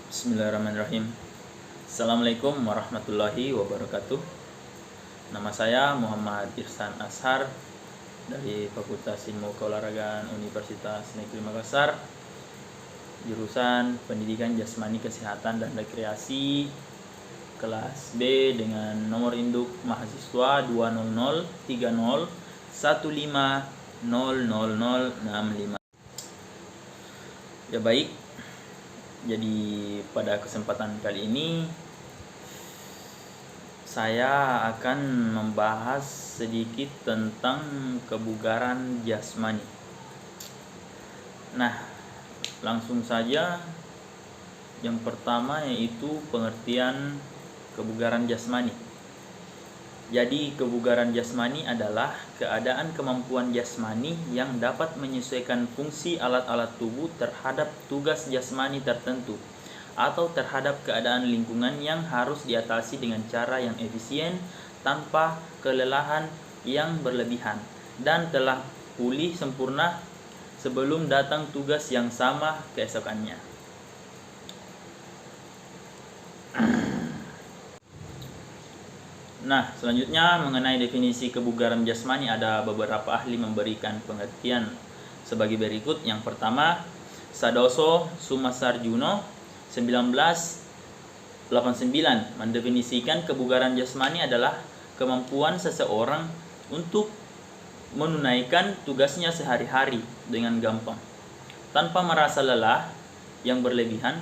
Bismillahirrahmanirrahim. Assalamualaikum warahmatullahi wabarakatuh. Nama saya Muhammad Irsan Ashar dari Fakultas Ilmu Keolahragaan Universitas Negeri Makassar, jurusan Pendidikan Jasmani Kesehatan dan Rekreasi, kelas B dengan nomor induk mahasiswa 20030150065. Ya baik, jadi pada kesempatan kali ini saya akan membahas sedikit tentang kebugaran jasmani. Nah, langsung saja. Yang pertama yaitu pengertian kebugaran jasmani. Jadi kebugaran jasmani adalah keadaan kemampuan jasmani yang dapat menyesuaikan fungsi alat-alat tubuh terhadap tugas jasmani tertentu atau terhadap keadaan lingkungan yang harus diatasi dengan cara yang efisien tanpa kelelahan yang berlebihan dan telah pulih sempurna sebelum datang tugas yang sama keesokannya. Nah, selanjutnya mengenai definisi kebugaran jasmani, ada beberapa ahli memberikan pengertian sebagai berikut. Yang pertama, Sadoso Sumasarjuno 1989 mendefinisikan kebugaran jasmani adalah kemampuan seseorang untuk menunaikan tugasnya sehari-hari dengan gampang, tanpa merasa lelah yang berlebihan,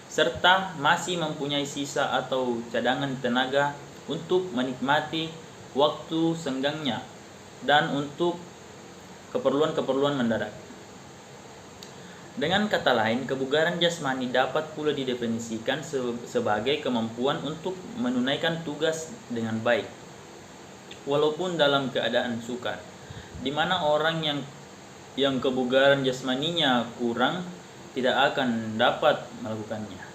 serta masih mempunyai sisa atau cadangan tenaga untuk menikmati waktu senggangnya dan untuk keperluan-keperluan mendadak. Dengan kata lain, kebugaran jasmani dapat pula didefinisikan sebagai kemampuan untuk menunaikan tugas dengan baik, walaupun dalam keadaan sukar, di mana orang yang kebugaran jasmaninya kurang tidak akan dapat melakukannya.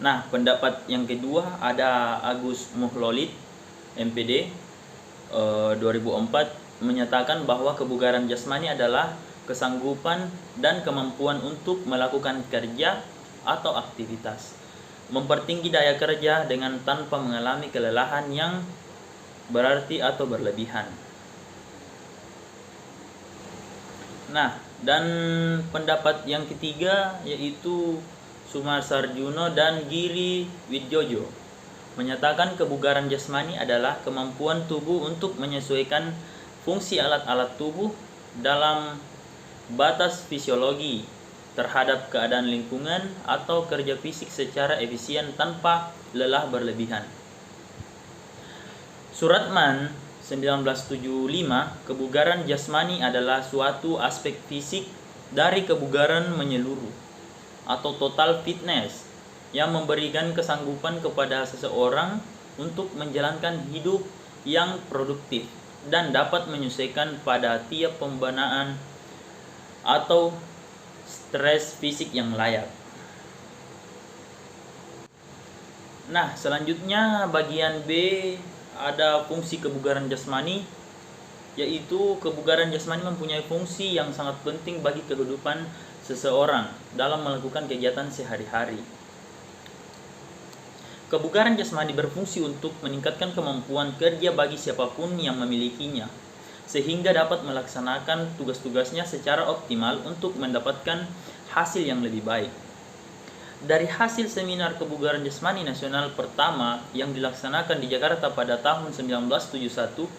Nah, pendapat yang kedua ada Agus Muhlolid, MPD 2004, menyatakan bahwa kebugaran jasmani adalah kesanggupan dan kemampuan untuk melakukan kerja atau aktivitas, mempertinggi daya kerja dengan tanpa mengalami kelelahan yang berarti atau berlebihan. Nah, dan pendapat yang ketiga yaitu Sumasarjuno dan Giri Widjojo menyatakan kebugaran jasmani adalah kemampuan tubuh untuk menyesuaikan fungsi alat-alat tubuh dalam batas fisiologi terhadap keadaan lingkungan atau kerja fisik secara efisien tanpa lelah berlebihan. Suratman 1975, kebugaran jasmani adalah suatu aspek fisik dari kebugaran menyeluruh atau total fitness yang memberikan kesanggupan kepada seseorang untuk menjalankan hidup yang produktif dan dapat menyesuaikan pada tiap pembanaan atau stres fisik yang layak. Nah, selanjutnya bagian B ada fungsi kebugaran jasmani, yaitu kebugaran jasmani mempunyai fungsi yang sangat penting bagi kehidupan seseorang dalam melakukan kegiatan sehari-hari. Kebugaran jasmani berfungsi untuk meningkatkan kemampuan kerja bagi siapapun yang memilikinya, sehingga dapat melaksanakan tugas-tugasnya secara optimal untuk mendapatkan hasil yang lebih baik. Dari hasil seminar kebugaran jasmani nasional pertama yang dilaksanakan di Jakarta pada tahun 1971,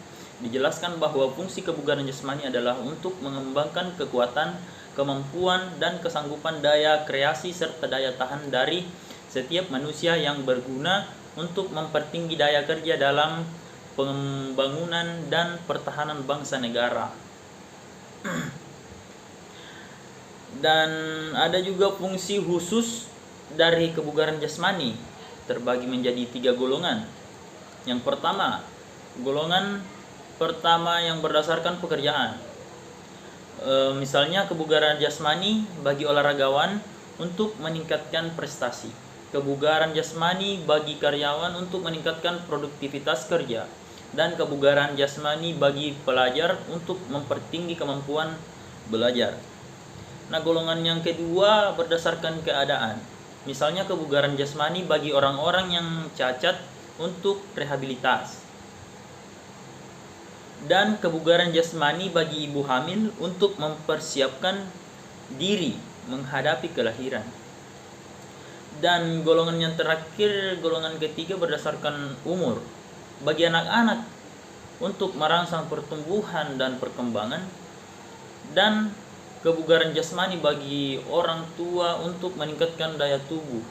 dijelaskan bahwa fungsi kebugaran jasmani adalah untuk mengembangkan kekuatan, kemampuan, dan kesanggupan daya kreasi serta daya tahan dari setiap manusia yang berguna untuk mempertinggi daya kerja dalam pembangunan dan pertahanan bangsa negara. Dan ada juga fungsi khusus dari kebugaran jasmani, terbagi menjadi 3 golongan. Yang pertama, golongan pertama yang berdasarkan pekerjaan. Misalnya kebugaran jasmani bagi olahragawan untuk meningkatkan prestasi, kebugaran jasmani bagi karyawan untuk meningkatkan produktivitas kerja, dan kebugaran jasmani bagi pelajar untuk mempertinggi kemampuan belajar. Nah, golongan yang kedua berdasarkan keadaan. Misalnya kebugaran jasmani bagi orang-orang yang cacat untuk rehabilitas. Dan kebugaran jasmani bagi ibu hamil untuk mempersiapkan diri menghadapi kelahiran. Dan golongan yang terakhir, golongan ketiga berdasarkan umur. Bagi anak-anak untuk merangsang pertumbuhan dan perkembangan, dan kebugaran jasmani bagi orang tua untuk meningkatkan daya tubuh.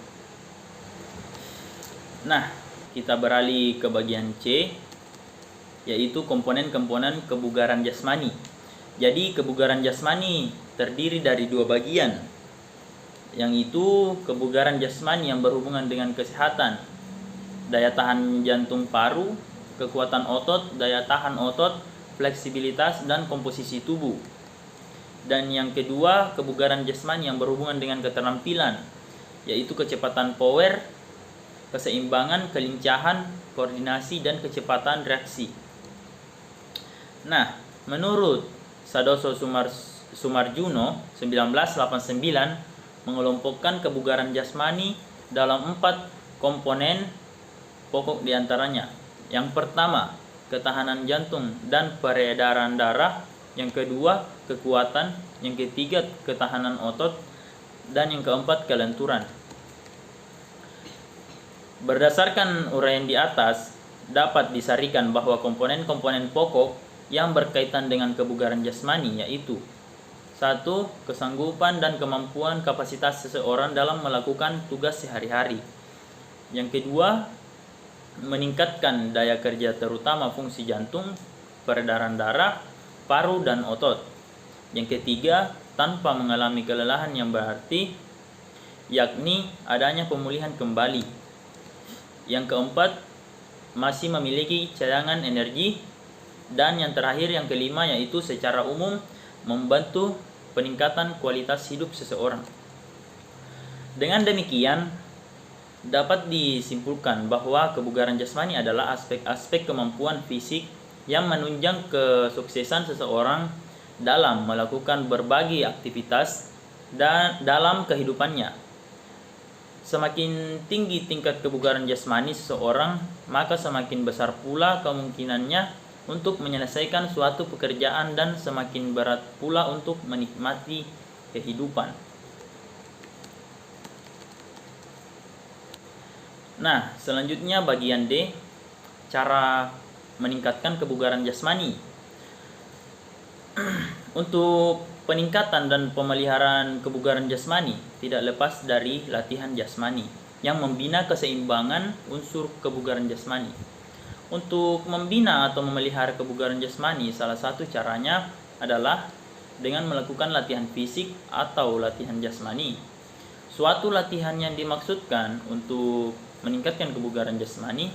Nah, kita beralih ke bagian C, yaitu komponen-komponen kebugaran jasmani. Jadi kebugaran jasmani terdiri dari dua bagian, yang itu kebugaran jasmani yang berhubungan dengan kesehatan, daya tahan jantung paru, kekuatan otot, daya tahan otot, fleksibilitas, dan komposisi tubuh. Dan yang kedua, kebugaran jasmani yang berhubungan dengan keterampilan, yaitu kecepatan power, keseimbangan, kelincahan, koordinasi, dan kecepatan reaksi. Nah, menurut Sadoso Sumarjuno 1989 mengelompokkan kebugaran jasmani dalam 4 komponen pokok diantaranya. Yang pertama, ketahanan jantung dan peredaran darah. Yang kedua, kekuatan. Yang ketiga, ketahanan otot. Dan yang keempat, kelenturan. Berdasarkan uraian di atas, dapat disarikan bahwa komponen-komponen pokok yang berkaitan dengan kebugaran jasmani yaitu: 1. Kesanggupan dan kemampuan kapasitas seseorang dalam melakukan tugas sehari-hari. Yang kedua, meningkatkan daya kerja terutama fungsi jantung, peredaran darah, paru, dan otot. Yang ketiga, tanpa mengalami kelelahan yang berarti, yakni adanya pemulihan kembali. Yang keempat, masih memiliki cadangan energi. Dan yang terakhir, yang kelima, yaitu secara umum membantu peningkatan kualitas hidup seseorang. Dengan demikian, dapat disimpulkan bahwa kebugaran jasmani adalah aspek-aspek kemampuan fisik yang menunjang kesuksesan seseorang dalam melakukan berbagai aktivitas dan dalam kehidupannya. Semakin tinggi tingkat kebugaran jasmani seseorang, maka semakin besar pula kemungkinannya untuk menyelesaikan suatu pekerjaan dan semakin berat pula untuk menikmati kehidupan. Nah, selanjutnya bagian D, cara meningkatkan kebugaran jasmani. Untuk peningkatan dan pemeliharaan kebugaran jasmani tidak lepas dari latihan jasmani yang membina keseimbangan unsur kebugaran jasmani. Untuk membina atau memelihara kebugaran jasmani, salah satu caranya adalah dengan melakukan latihan fisik atau latihan jasmani. Suatu latihan yang dimaksudkan untuk meningkatkan kebugaran jasmani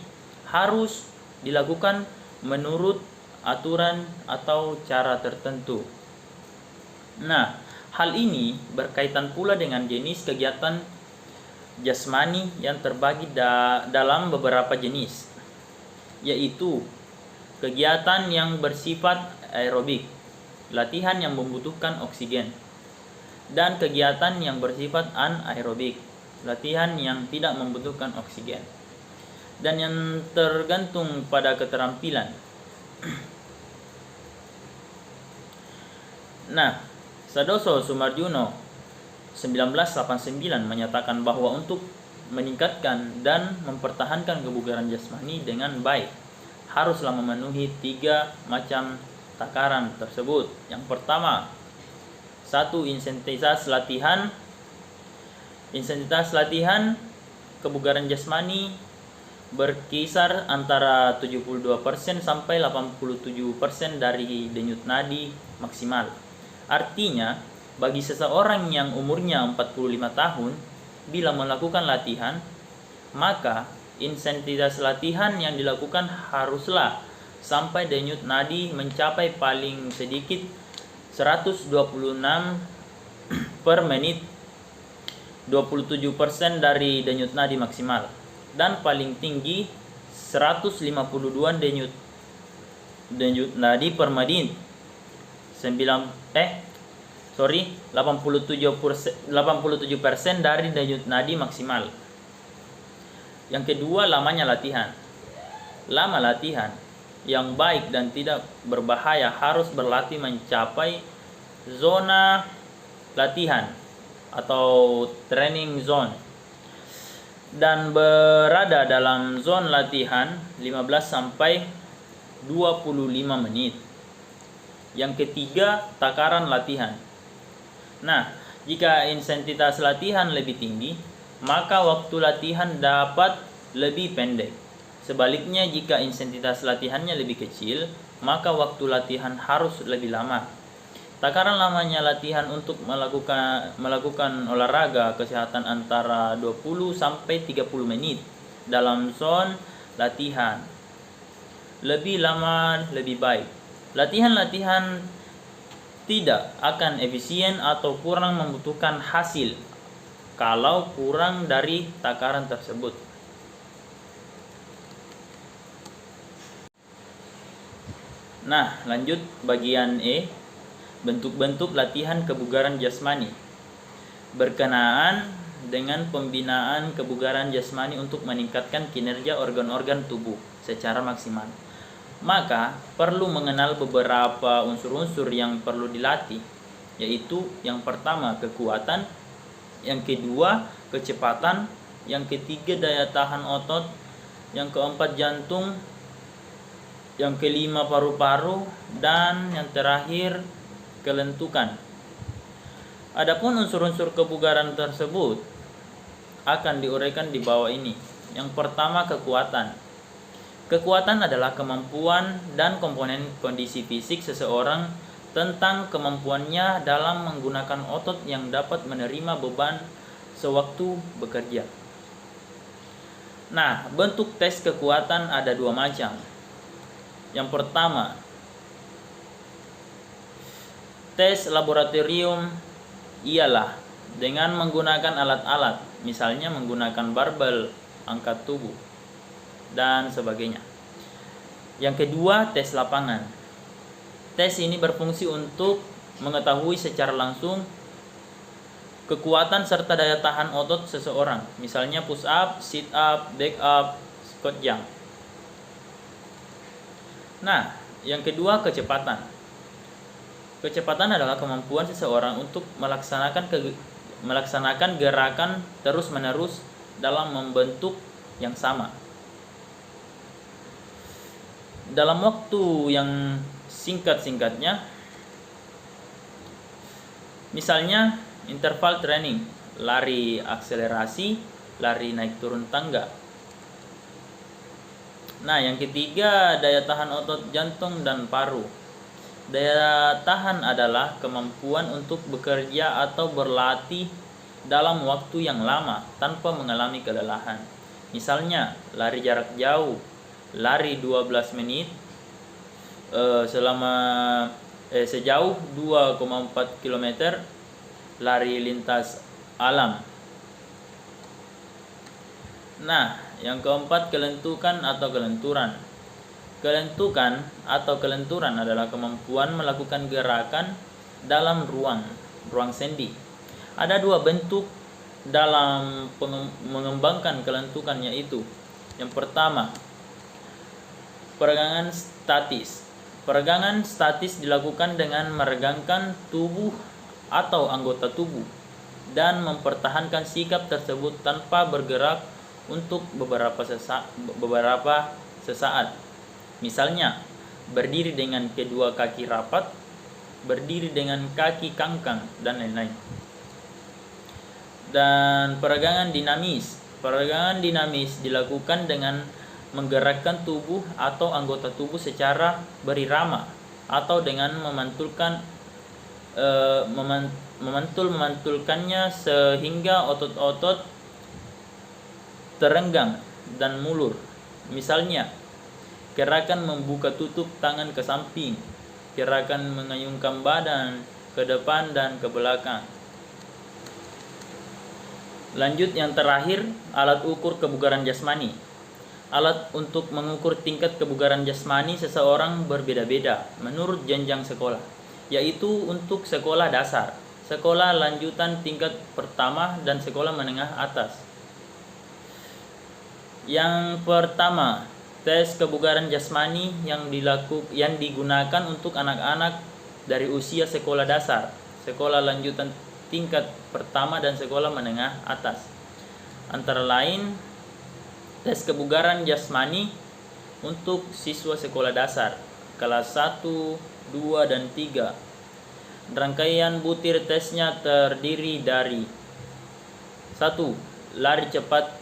harus dilakukan menurut aturan atau cara tertentu. Nah, hal ini berkaitan pula dengan jenis kegiatan jasmani yang terbagi dalam beberapa jenis, yaitu kegiatan yang bersifat aerobik, latihan yang membutuhkan oksigen, dan kegiatan yang bersifat anaerobik, latihan yang tidak membutuhkan oksigen, dan yang tergantung pada keterampilan. Nah, Sadoso Sumarjuno 1989 menyatakan bahwa untuk meningkatkan dan mempertahankan kebugaran jasmani dengan baik haruslah memenuhi 3 macam takaran tersebut. Yang pertama, 1. Intensitas latihan. Intensitas latihan kebugaran jasmani berkisar antara 72% sampai 87% dari denyut nadi maksimal. Artinya, bagi seseorang yang umurnya 45 tahun, bila melakukan latihan, maka intensitas latihan yang dilakukan haruslah sampai denyut nadi mencapai paling sedikit 126 per menit, 27% dari denyut nadi maksimal, dan paling tinggi 152 denyut nadi per menit, 87% dari denyut nadi maksimal. Yang kedua, lamanya latihan. Lama latihan yang baik dan tidak berbahaya harus berlatih mencapai zona latihan atau training zone dan berada dalam zona latihan 15 sampai 25 menit. Yang ketiga, takaran latihan. Nah, jika intensitas latihan lebih tinggi, maka waktu latihan dapat lebih pendek. Sebaliknya, jika intensitas latihannya lebih kecil, maka waktu latihan harus lebih lama. Takaran lamanya latihan untuk melakukan olahraga kesehatan antara 20 sampai 30 menit dalam zona latihan. Lebih lama lebih baik. Latihan-latihan tidak akan efisien atau kurang membutuhkan hasil kalau kurang dari takaran tersebut. Nah, lanjut bagian E, bentuk-bentuk latihan kebugaran jasmani. Berkenaan dengan pembinaan kebugaran jasmani untuk meningkatkan kinerja organ-organ tubuh secara maksimal, maka perlu mengenal beberapa unsur-unsur yang perlu dilatih, yaitu yang pertama kekuatan, yang kedua kecepatan, yang ketiga daya tahan otot, yang keempat jantung, yang kelima paru-paru, dan yang terakhir kelentukan. Adapun unsur-unsur kebugaran tersebut akan diuraikan di bawah ini. Yang pertama, kekuatan. Kekuatan adalah kemampuan dan komponen kondisi fisik seseorang tentang kemampuannya dalam menggunakan otot yang dapat menerima beban sewaktu bekerja. Nah, bentuk tes kekuatan ada dua macam. Yang pertama, tes laboratorium ialah dengan menggunakan alat-alat, misalnya menggunakan barbel, angkat tubuh, dan sebagainya. Yang kedua, tes lapangan. Tes ini berfungsi untuk mengetahui secara langsung kekuatan serta daya tahan otot seseorang, misalnya push up, sit up, back up, squat jump. Nah, yang kedua, kecepatan. Kecepatan adalah kemampuan seseorang untuk melaksanakan gerakan terus-menerus dalam membentuk yang sama dalam waktu yang singkat-singkatnya. Misalnya interval training, lari akselerasi, lari naik turun tangga. Nah, yang ketiga, daya tahan otot jantung dan paru. Daya tahan adalah kemampuan untuk bekerja atau berlatih dalam waktu yang lama tanpa mengalami kelelahan. Misalnya, lari jarak jauh, lari 12 menit sejauh 2,4 km, lari lintas alam. Nah, yang keempat, kelentukan atau kelenturan. Kelentukan atau kelenturan adalah kemampuan melakukan gerakan dalam ruang sendi. Ada dua bentuk dalam mengembangkan kelentukan, yaitu yang pertama, peregangan statis. Peregangan statis dilakukan dengan meregangkan tubuh atau anggota tubuh dan mempertahankan sikap tersebut tanpa bergerak untuk beberapa sesaat. Misalnya, berdiri dengan kedua kaki rapat, berdiri dengan kaki kangkang, dan lain-lain. Dan peregangan dinamis. Peregangan dinamis dilakukan dengan menggerakkan tubuh atau anggota tubuh secara berirama atau dengan memantulkannya sehingga otot-otot terenggang dan mulur. Misalnya, gerakan membuka tutup tangan ke samping, gerakan mengayunkan badan ke depan dan ke belakang. Lanjut, yang terakhir, alat ukur kebugaran jasmani. Alat untuk mengukur tingkat kebugaran jasmani seseorang berbeda-beda menurut jenjang sekolah, yaitu untuk sekolah dasar sekolah lanjutan tingkat pertama dan sekolah menengah atas. Yang pertama, tes kebugaran jasmani yang digunakan untuk anak-anak dari usia sekolah dasar, sekolah lanjutan tingkat pertama dan sekolah menengah atas. Antara lain, tes kebugaran jasmani untuk siswa sekolah dasar kelas 1, 2, dan 3. Rangkaian butir tesnya terdiri dari 1. Lari cepat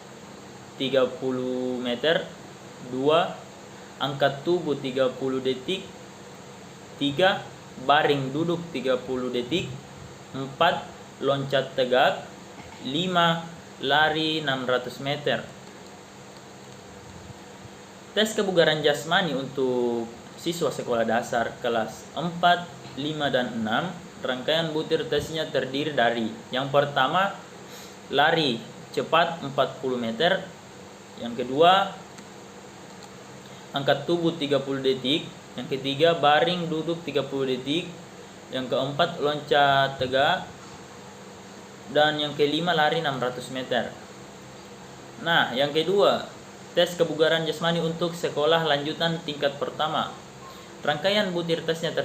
30 meter. 2. Angkat tubuh 30 detik. 3. Baring duduk 30 detik. 4. Loncat tegak. 5. Lari 600 meter. Tes kebugaran jasmani untuk siswa sekolah dasar kelas 4, 5, dan 6. Rangkaian butir tesnya terdiri dari yang pertama, lari cepat 40 meter. Yang kedua, angkat tubuh 30 detik. Yang ketiga, baring duduk 30 detik. Yang keempat, loncat tegak. Dan yang kelima, lari 600 meter. Nah, yang kedua, tes kebugaran jasmani untuk sekolah lanjutan tingkat pertama. Rangkaian butir tesnya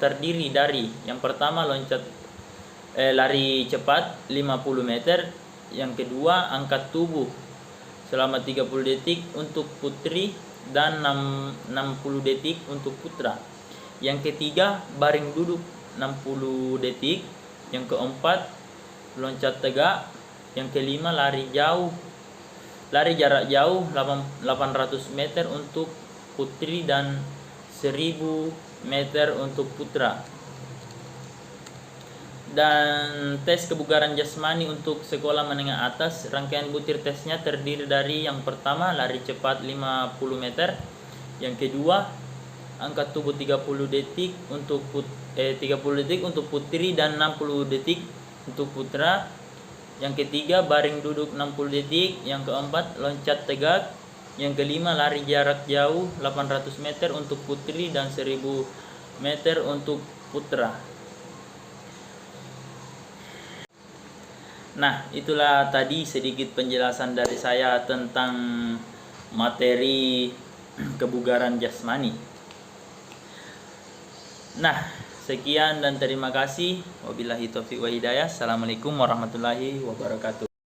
terdiri dari yang pertama, lari cepat 50 meter. Yang kedua, angkat tubuh selama 30 detik untuk putri dan 60 detik untuk putra. Yang ketiga, baring duduk 60 detik. Yang keempat, loncat tegak. Yang kelima, lari jarak jauh 800 meter untuk putri dan 1000 meter untuk putra. Dan tes kebugaran jasmani untuk sekolah menengah atas, rangkaian butir tesnya terdiri dari yang pertama, lari cepat 50 meter. Yang kedua, angkat tubuh 30 detik untuk 30 detik untuk putri dan 60 detik untuk putra. Yang ketiga, baring duduk 60 detik. Yang keempat, loncat tegak. Yang kelima, lari jarak jauh 800 meter untuk putri dan 1000 meter untuk putra. Nah, itulah tadi sedikit penjelasan dari saya tentang materi kebugaran jasmani. Nah, sekian dan terima kasih. Wabillahi taufiq wa hidayah. Assalamualaikum warahmatullahi wabarakatuh.